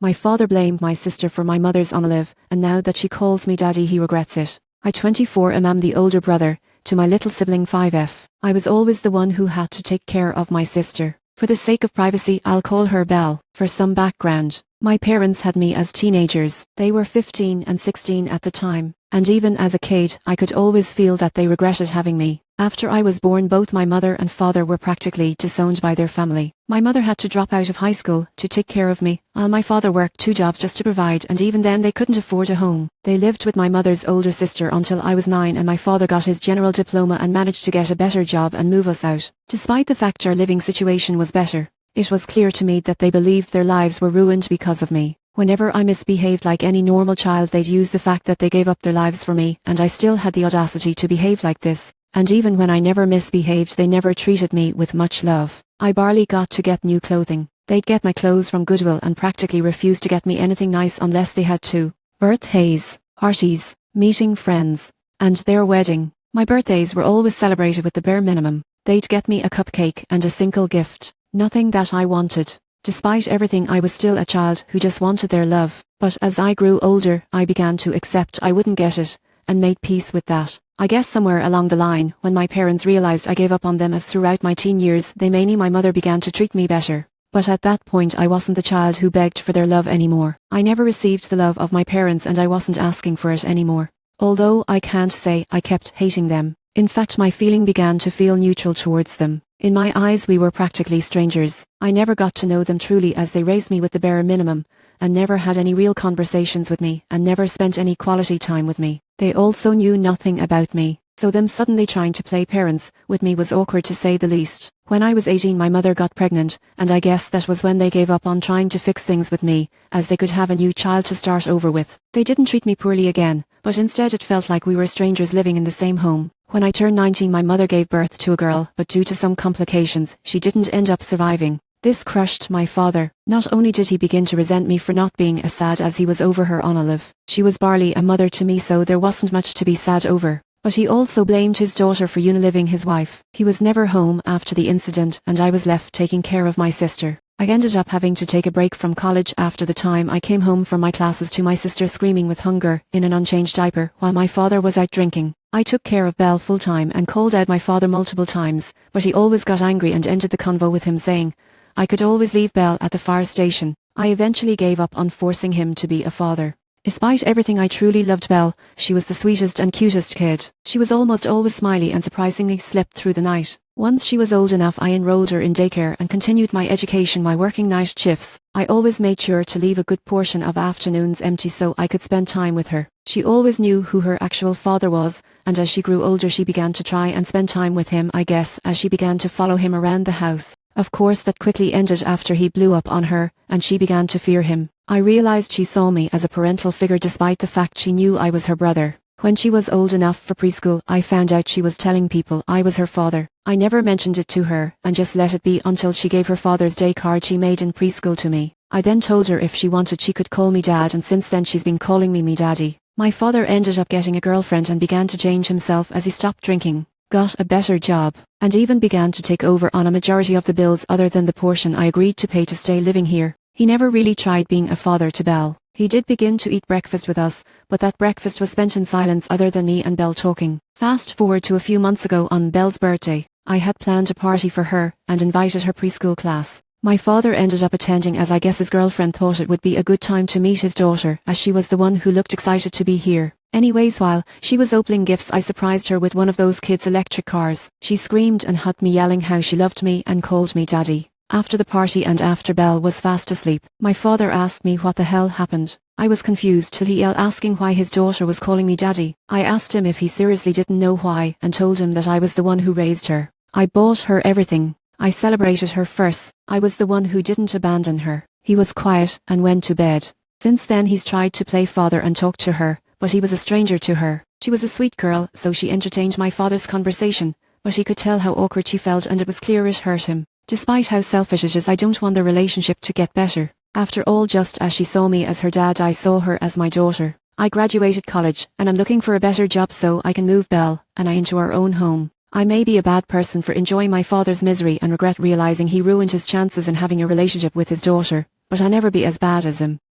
My father blamed my sister for my mother's unalive, and now that she calls me daddy he regrets it. I 24 am the older brother, to my little sibling 5F. I was always the one who had to take care of my sister. For the sake of privacy I'll call her Belle. For some background, my parents had me as teenagers. They were 15 and 16 at the time, and even as a kid I could always feel that they regretted having me. After I was born both my mother and father were practically disowned by their family. My mother had to drop out of high school to take care of me, while my father worked 2 jobs just to provide, and even then they couldn't afford a home. They lived with my mother's older sister until I was 9 and my father got his general diploma and managed to get a better job and move us out. Despite the fact our living situation was better, it was clear to me that they believed their lives were ruined because of me. Whenever I misbehaved like any normal child they'd use the fact that they gave up their lives for me, and I still had the audacity to behave like this. And even when I never misbehaved they never treated me with much love. I barely got to get new clothing. They'd get my clothes from Goodwill and practically refused to get me anything nice unless they had to. Birthdays, parties, meeting friends, and their wedding. My birthdays were always celebrated with the bare minimum. They'd get me a cupcake and a single gift. Nothing that I wanted. Despite everything I was still a child who just wanted their love. But as I grew older I began to accept I wouldn't get it, and made peace with that. I guess somewhere along the line, when my parents realized I gave up on them as throughout my teen years they mainly my mother began to treat me better. But at that point I wasn't the child who begged for their love anymore. I never received the love of my parents and I wasn't asking for it anymore. Although I can't say I kept hating them. In fact my feeling began to feel neutral towards them. In my eyes we were practically strangers. I never got to know them truly as they raised me with the bare minimum, and never had any real conversations with me, and never spent any quality time with me. They also knew nothing about me, so them suddenly trying to play parents with me was awkward to say the least. When I was 18 my mother got pregnant, and I guess that was when they gave up on trying to fix things with me, as they could have a new child to start over with. They didn't treat me poorly again, but instead it felt like we were strangers living in the same home. When I turned 19 my mother gave birth to a girl, but due to some complications, she didn't end up surviving. This crushed my father. Not only did he begin to resent me for not being as sad as he was over her Olive. She was barely a mother to me so there wasn't much to be sad over. But he also blamed his daughter for unaliving his wife. He was never home after the incident and I was left taking care of my sister. I ended up having to take a break from college after the time I came home from my classes to my sister screaming with hunger in an unchanged diaper while my father was out drinking. I took care of Belle full time and called out my father multiple times, but he always got angry and ended the convo with him saying, I could always leave Belle at the fire station. I eventually gave up on forcing him to be a father. Despite everything I truly loved Belle. She was the sweetest and cutest kid. She was almost always smiley and surprisingly slept through the night. Once she was old enough I enrolled her in daycare and continued my education while working night shifts. I always made sure to leave a good portion of afternoons empty so I could spend time with her. She always knew who her actual father was, and as she grew older she began to try and spend time with him I guess as she began to follow him around the house. Of course that quickly ended after he blew up on her, and she began to fear him. I realized she saw me as a parental figure despite the fact she knew I was her brother. When she was old enough for preschool, I found out she was telling people I was her father. I never mentioned it to her, and just let it be until she gave her Father's Day card she made in preschool to me. I then told her if she wanted she could call me Dad, and since then she's been calling me Daddy. My father ended up getting a girlfriend and began to change himself as he stopped drinking, got a better job, and even began to take over on a majority of the bills other than the portion I agreed to pay to stay living here. He never really tried being a father to Belle. He did begin to eat breakfast with us, but that breakfast was spent in silence other than me and Belle talking. Fast forward to a few months ago on Belle's birthday. I had planned a party for her and invited her preschool class. My father ended up attending as I guess his girlfriend thought it would be a good time to meet his daughter as she was the one who looked excited to be here. Anyways, while she was opening gifts I surprised her with one of those kids' electric cars. She screamed and hugged me yelling how she loved me and called me Daddy. After the party and after Belle was fast asleep, my father asked me what the hell happened. I was confused till he yelled asking why his daughter was calling me Daddy. I asked him if he seriously didn't know why and told him that I was the one who raised her. I bought her everything. I celebrated her first. I was the one who didn't abandon her. He was quiet and went to bed. Since then he's tried to play father and talk to her, but he was a stranger to her. She was a sweet girl, so she entertained my father's conversation, but he could tell how awkward she felt and it was clear it hurt him. Despite how selfish it is, I don't want the relationship to get better. After all, just as she saw me as her dad, I saw her as my daughter. I graduated college, and I'm looking for a better job so I can move Belle and I into our own home. I may be a bad person for enjoying my father's misery and regret realizing he ruined his chances in having a relationship with his daughter, but I'll never be as bad as him.